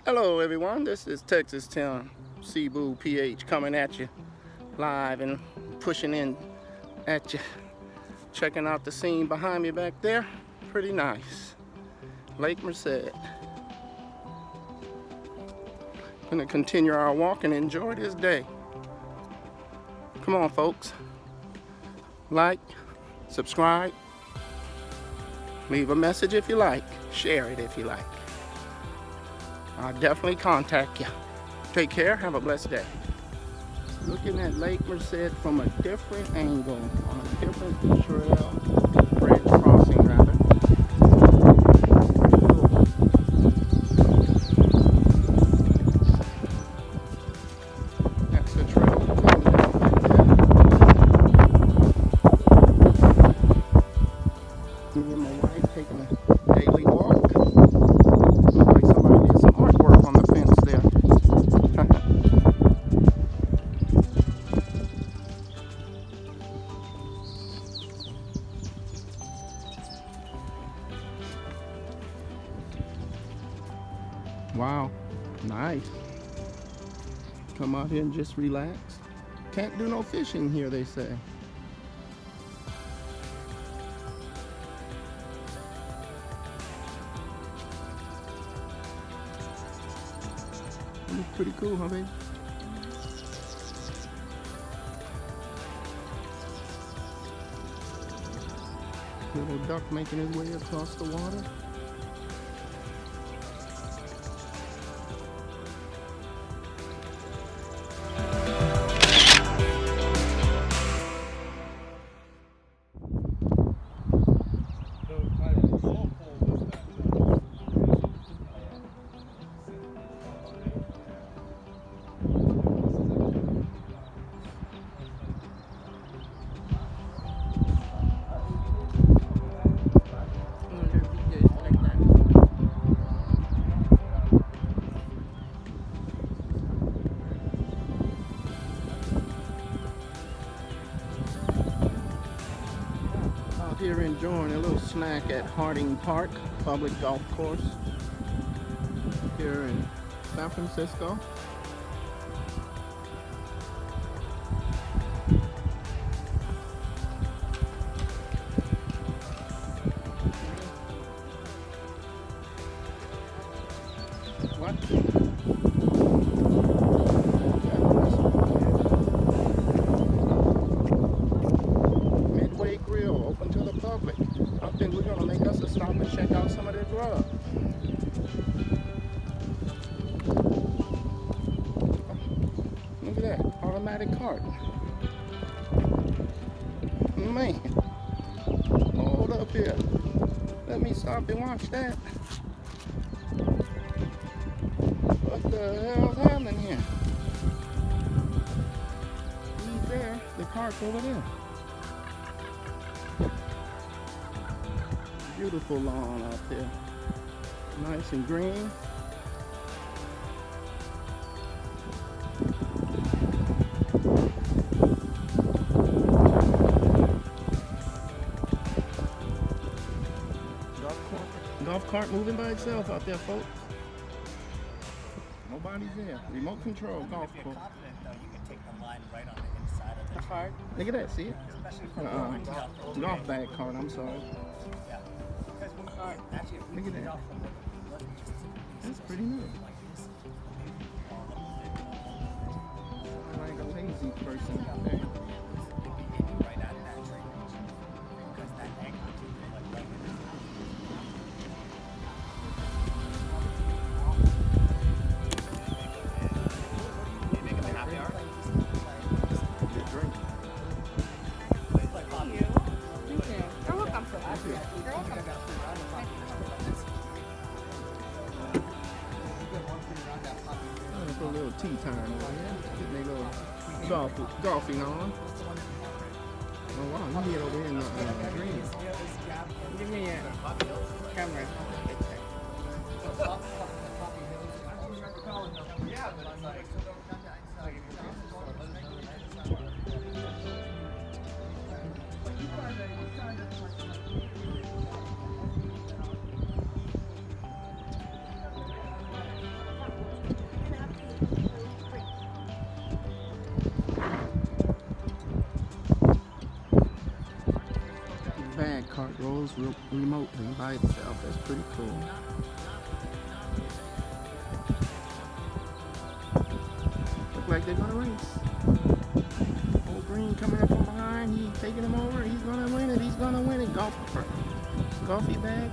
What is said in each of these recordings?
Hello everyone, this is Texas Tim Cebu PH coming at you live and pushing in at you. Checking out the scene behind me back there. Pretty nice. Lake Merced. Gonna continue our walk and enjoy this day. Come on folks. Like, subscribe, leave a message if you like, share it if you like. I'll definitely contact you. Take care, have a blessed day. Looking at Lake Merced from a different angle, on a different trail, bridge crossing rather. That's the trail. Me and my wife taking a daily walk. Looks like somebody did some artwork on the fence there. Wow, nice. Come out here and just relax. Can't do no fishing here, they say. Looks pretty cool, huh, baby? Little duck making his way across the water. Here enjoying a little snack at Harding Park public golf course here in San Francisco. What? Midway Grill, open to the public. I think we're gonna make us a stop and check out some of their grub. Look at that, automatic cart. Man, hold up here. Let me stop and watch that. What the hell's happening here? He's there, the cart's over there. Beautiful lawn out there. Nice and green. Golf cart moving by itself out there, folks. Nobody's there. Remote control golf cart. The cart. Look at that, see it? Golf bag cart, I'm sorry. Look at that. That's pretty neat. Like a lazy person out there. A little tea time over here. Getting a little golfing on. Oh wow, you get over here in the green. Give me a camera. cart rolls remotely by itself. That's pretty cool. Look like they're gonna race. Old Green coming up from behind. He's taking him over. He's gonna win it. He's gonna win it. Golfy bag.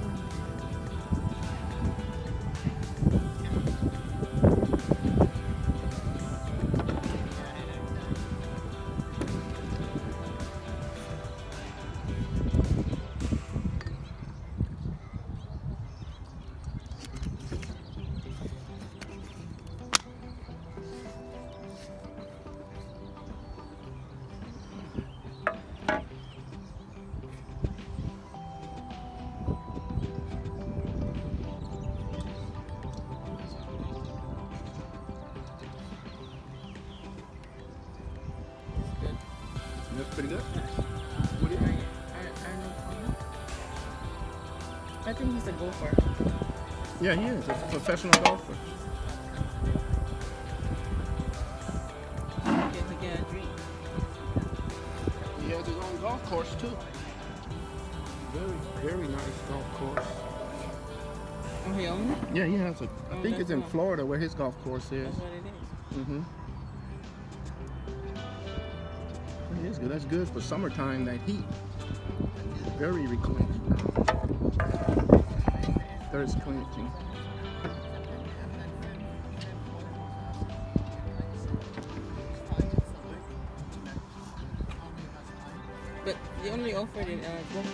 That's pretty good. What do you think? I think he's a golfer. Yeah, he is. A professional golfer. Get a drink. He has his own golf course too. Very, very nice golf course. Oh, he owns it? Yeah, he has a. I think that's it's in cool. Florida where his golf course is. That's what it is. Mm-hmm. It is good. That's good for summertime. That heat. Very quenching. Thirst quenching. But they only offered in golf.